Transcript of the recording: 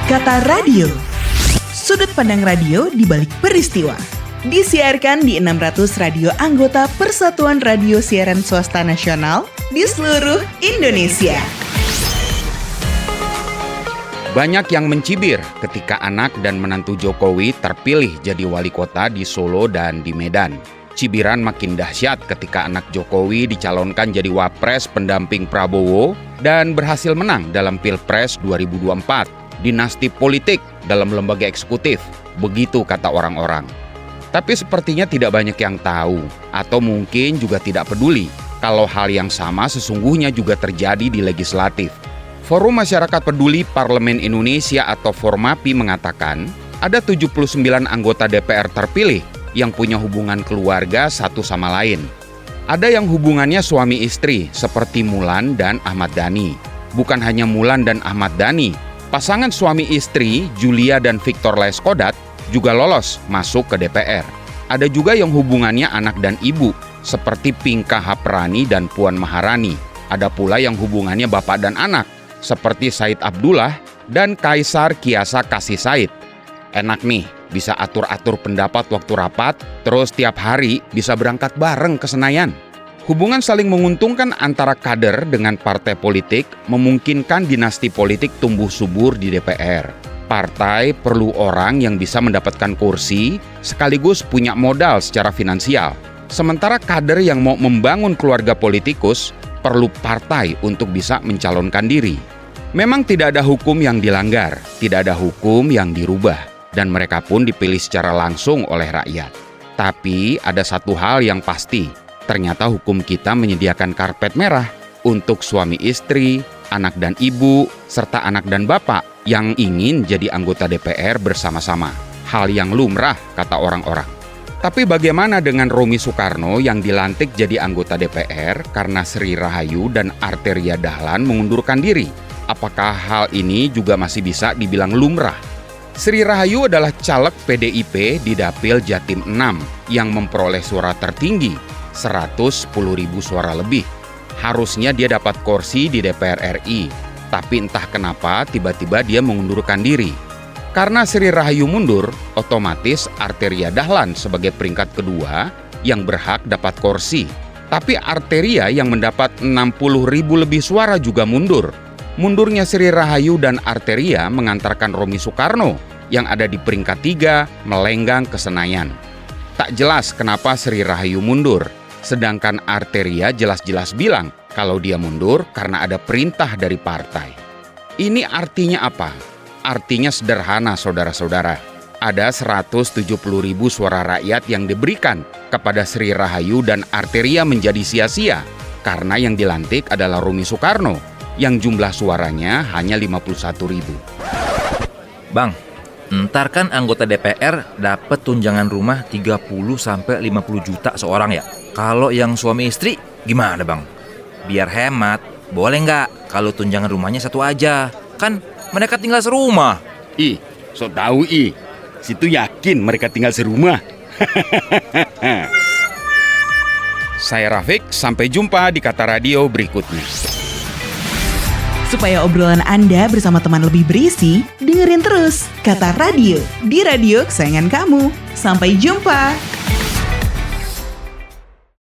Kata Radio. Sudut pandang radio di balik peristiwa. Disiarkan di 600 radio anggota Persatuan Radio Siaran Swasta Nasional di seluruh Indonesia. Banyak yang mencibir ketika anak dan menantu Jokowi terpilih jadi wali kota di Solo dan di Medan. Cibiran makin dahsyat ketika anak Jokowi dicalonkan jadi wapres pendamping Prabowo dan berhasil menang dalam Pilpres 2024. Dinasti politik dalam lembaga eksekutif, begitu kata orang-orang. Tapi sepertinya tidak banyak yang tahu, atau mungkin juga tidak peduli kalau hal yang sama sesungguhnya juga terjadi di legislatif. Forum Masyarakat Peduli Parlemen Indonesia atau Formapi mengatakan ada 79 anggota DPR terpilih yang punya hubungan keluarga satu sama lain. Ada yang hubungannya suami istri seperti Mulan dan Ahmad Dhani. Bukan hanya Mulan dan Ahmad Dhani, pasangan suami istri Julia dan Victor Leskodat juga lolos masuk ke DPR. Ada juga yang hubungannya anak dan ibu seperti Pinka Haprani dan Puan Maharani. Ada pula yang hubungannya bapak dan anak seperti Said Abdullah dan Kaisar Kiasa Kasih Said. Enak nih, bisa atur-atur pendapat waktu rapat, terus tiap hari bisa berangkat bareng ke Senayan. Hubungan saling menguntungkan antara kader dengan partai politik memungkinkan dinasti politik tumbuh subur di DPR. Partai perlu orang yang bisa mendapatkan kursi sekaligus punya modal secara finansial. Sementara kader yang mau membangun keluarga politikus perlu partai untuk bisa mencalonkan diri. Memang tidak ada hukum yang dilanggar, tidak ada hukum yang dirubah, dan mereka pun dipilih secara langsung oleh rakyat. Tapi ada satu hal yang pasti, ternyata hukum kita menyediakan karpet merah untuk suami istri, anak dan ibu, serta anak dan bapak yang ingin jadi anggota DPR bersama-sama. Hal yang lumrah, kata orang-orang. Tapi bagaimana dengan Romi Soekarno yang dilantik jadi anggota DPR karena Sri Rahayu dan Arteria Dahlan mengundurkan diri? Apakah hal ini juga masih bisa dibilang lumrah? Sri Rahayu adalah caleg PDIP di Dapil Jatim 6 yang memperoleh suara tertinggi, 110.000 suara lebih. Harusnya dia dapat kursi di DPR RI, tapi entah kenapa tiba-tiba dia mengundurkan diri. Karena Sri Rahayu mundur, otomatis Arteria Dahlan sebagai peringkat kedua yang berhak dapat kursi. Tapi Arteria yang mendapat 60.000 lebih suara juga mundur. Mundurnya Sri Rahayu dan Arteria mengantarkan Romi Soekarno yang ada di peringkat 3 melenggang ke Senayan. Tak jelas kenapa Sri Rahayu mundur. Sedangkan Arteria jelas-jelas bilang kalau dia mundur karena ada perintah dari partai. Ini artinya apa? Artinya sederhana, saudara-saudara. Ada 170.000 suara rakyat yang diberikan kepada Sri Rahayu dan Arteria menjadi sia-sia karena yang dilantik adalah Romi Soekarno yang jumlah suaranya hanya 51.000. Bang, ntar kan anggota DPR dapat tunjangan rumah 30-50 juta seorang ya? Kalau yang suami istri gimana bang? Biar hemat, boleh nggak kalau tunjangan rumahnya satu aja? Kan mereka tinggal serumah. So tahu situ yakin mereka tinggal serumah. Saya Rafiq, sampai jumpa di Kata Radio berikutnya. Supaya obrolan Anda bersama teman lebih berisi, dengerin terus Kata Radio di radio kesayangan kamu. Sampai jumpa.